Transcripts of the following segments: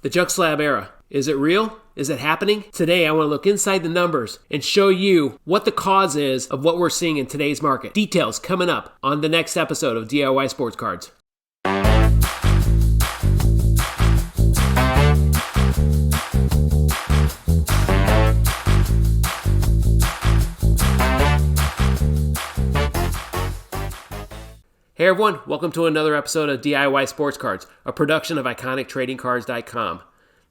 The junk slab era. Is it real? Is it happening? Today, I want to look inside the numbers and show you what the cause is of what we're seeing in today's market. Details coming up on the next episode of DIY Sports Cards. Hey everyone, welcome to another episode of DIY Sports Cards, a production of IconicTradingCards.com.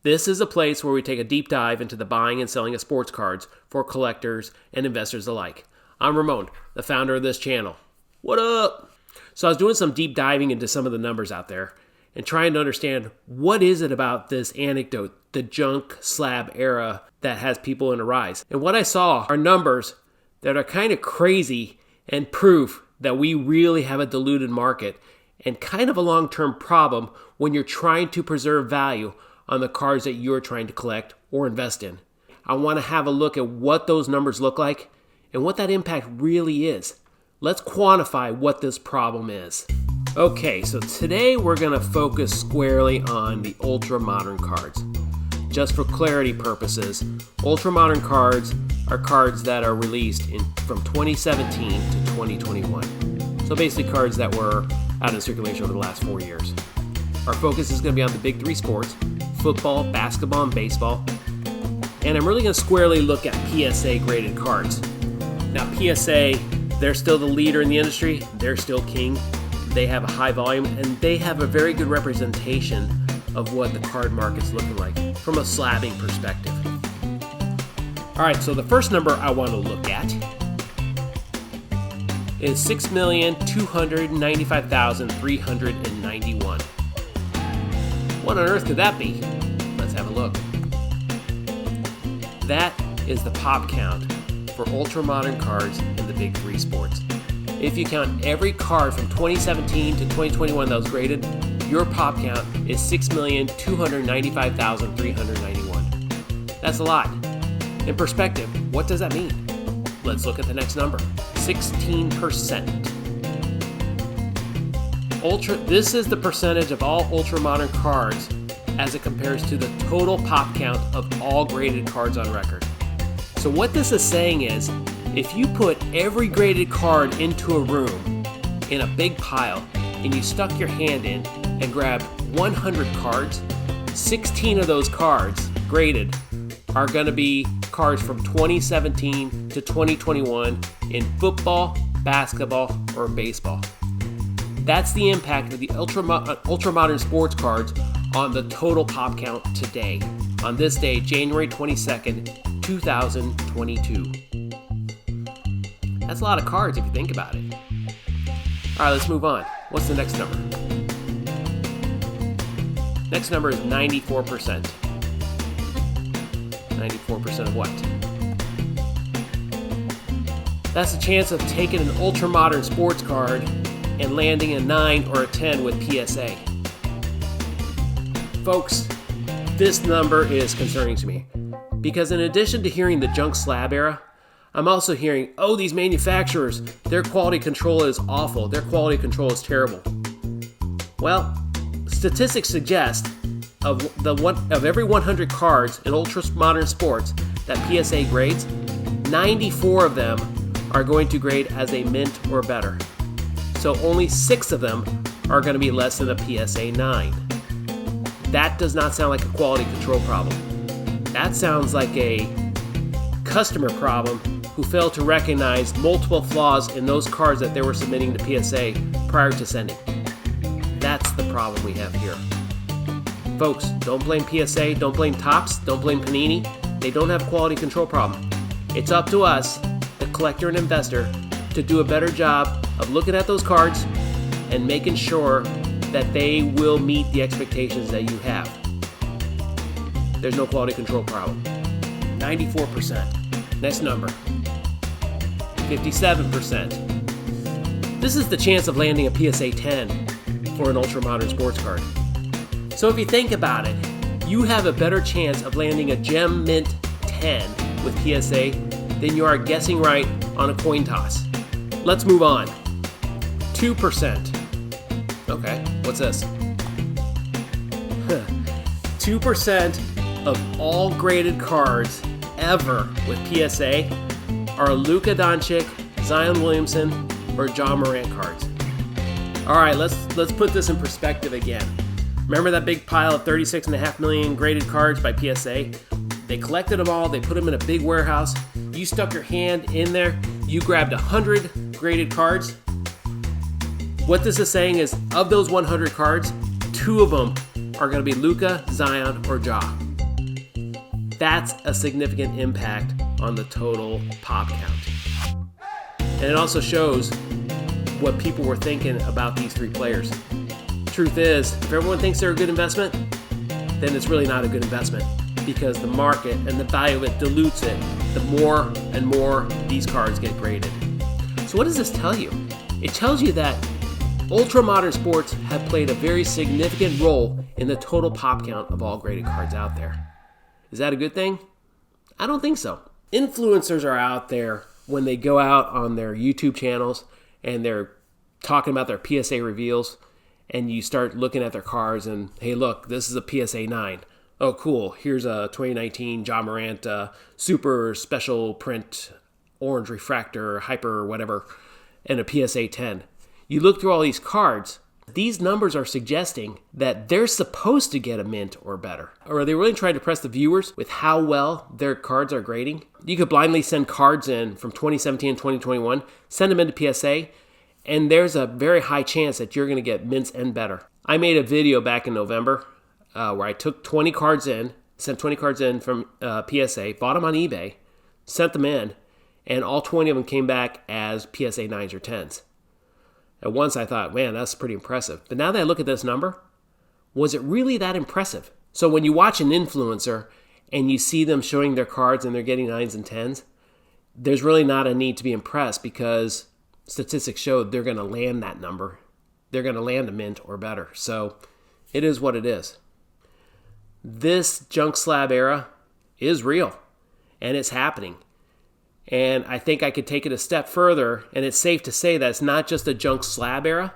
This is a place where we take a deep dive into the buying and selling of sports cards for collectors and investors alike. I'm Ramon, the founder of this channel. What up? So I was doing some deep diving into some of the numbers out there and trying to understand what is it about this anecdote, the junk slab era, that has people in a rise. And what I saw are numbers that are kind of crazy and proof that we really have a diluted market and kind of a long-term problem when you're trying to preserve value on the cards that you're trying to collect or invest in. I want to have a look at what those numbers look like and what that impact really is. Let's quantify what this problem is. Okay, so today we're going to focus squarely on the ultra-modern cards. Just for clarity purposes, ultra-modern cards are cards that are released from 2017 to 2021. So basically cards that were out in circulation over the last 4 years. Our focus is going to be on the big three sports, football, basketball, and baseball. And I'm really going to squarely look at PSA graded cards. Now PSA, they're still the leader in the industry. They're still king. They have a high volume and they have a very good representation of what the card market's looking like from a slabbing perspective. All right, so the first number I want to look at is 6,295,391. What on earth could that be? Let's have a look. That is the pop count for ultra-modern cards in the big three sports. If you count every card from 2017 to 2021 that was graded, your pop count is 6,295,391. That's a lot. In perspective, what does that mean? Let's look at the next number. 16%. This is the percentage of all ultra-modern cards as it compares to the total pop count of all graded cards on record. So what this is saying is, if you put every graded card into a room in a big pile and you stuck your hand in and grabbed 100 cards, 16 of those cards graded are going to be cards from 2017 to 2021 in football, basketball, or baseball. That's the impact of the ultra-modern sports cards on the total pop count today, on this day, January 22nd, 2022. That's a lot of cards if you think about it. All right, let's move on. What's the next number? Next number is 94%. 94% of what? That's the chance of taking an ultra-modern sports card and landing a 9 or a 10 with PSA. Folks, this number is concerning to me because in addition to hearing the junk slab era, I'm also hearing, oh, these manufacturers, their quality control is awful, their quality control is terrible. Well, statistics suggest of every 100 cards in ultra-modern sports that PSA grades, 94 of them are going to grade as a mint or better. So only 6 of them are going to be less than a PSA 9. That does not sound like a quality control problem. That sounds like a customer problem who failed to recognize multiple flaws in those cards that they were submitting to PSA prior to sending. That's the problem we have here. Folks, don't blame PSA, don't blame Topps, don't blame Panini. They don't have a quality control problem. It's up to us, the collector and investor, to do a better job of looking at those cards and making sure that they will meet the expectations that you have. There's no quality control problem. 94%. Next number. 57%. This is the chance of landing a PSA 10 for an ultra-modern sports card. So if you think about it, you have a better chance of landing a Gem Mint 10 with PSA than you are guessing right on a coin toss. Let's move on. 2%. Okay, what's this? 2% of all graded cards ever with PSA are Luka Doncic, Zion Williamson, or Ja Morant cards. All right, let's put this in perspective again. Remember that big pile of 36.5 million graded cards by PSA? They collected them all, they put them in a big warehouse. You stuck your hand in there, you grabbed 100 graded cards. What this is saying is, of those 100 cards, 2 of them are going to be Luka, Zion, or Ja. That's a significant impact on the total pop count. And it also shows what people were thinking about these 3 players. Truth is, if everyone thinks they're a good investment, then it's really not a good investment, because the market and the value of it dilutes it the more and more these cards get graded. So what does this tell you? It tells you that ultra-modern sports have played a very significant role in the total pop count of all graded cards out there. Is that a good thing? I don't think so. Influencers are out there when they go out on their YouTube channels and they're talking about their PSA reveals, and you start looking at their cards and, hey, look, this is a PSA 9. Oh, cool. Here's a 2019 Ja Morant super special print orange refractor, hyper, whatever, and a PSA 10. You look through all these cards, these numbers are suggesting that they're supposed to get a mint or better. Or are they really trying to impress the viewers with how well their cards are grading? You could blindly send cards in from 2017 and 2021, send them into PSA, and there's a very high chance that you're going to get mints and better. I made a video back in November where I took 20 cards in, sent 20 cards in from PSA, bought them on eBay, sent them in, and all 20 of them came back as PSA 9s or 10s. At once I thought, man, that's pretty impressive. But now that I look at this number, was it really that impressive? So when you watch an influencer and you see them showing their cards and they're getting 9s and 10s, there's really not a need to be impressed, because statistics show they're going to land that number. They're going to land a mint or better. So it is what it is. This junk slab era is real, and it's happening. And I think I could take it a step further, and it's safe to say that it's not just a junk slab era,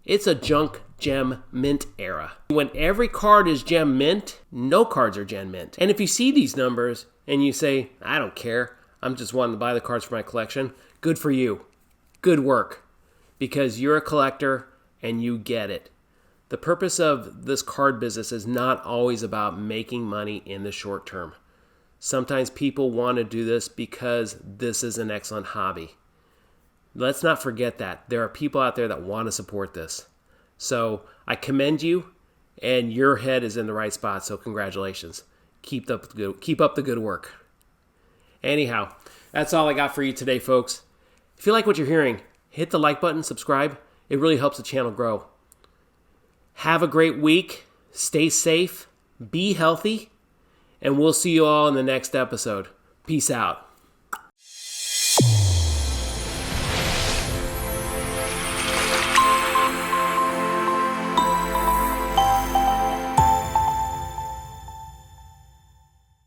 it's a junk gem mint era. When every card is gem mint, no cards are gem mint. And if you see these numbers and you say, I don't care, I'm just wanting to buy the cards for my collection, good for you. Good work, because you're a collector and you get it. The purpose of this card business is not always about making money in the short term. Sometimes people want to do this because this is an excellent hobby. Let's not forget that. There are people out there that want to support this. So I commend you, and your head is in the right spot, so congratulations. Keep up the good work. Anyhow, that's all I got for you today, folks. If you like what you're hearing, hit the like button, subscribe. It really helps the channel grow. Have a great week. Stay safe. Be healthy. And we'll see you all in the next episode. Peace out.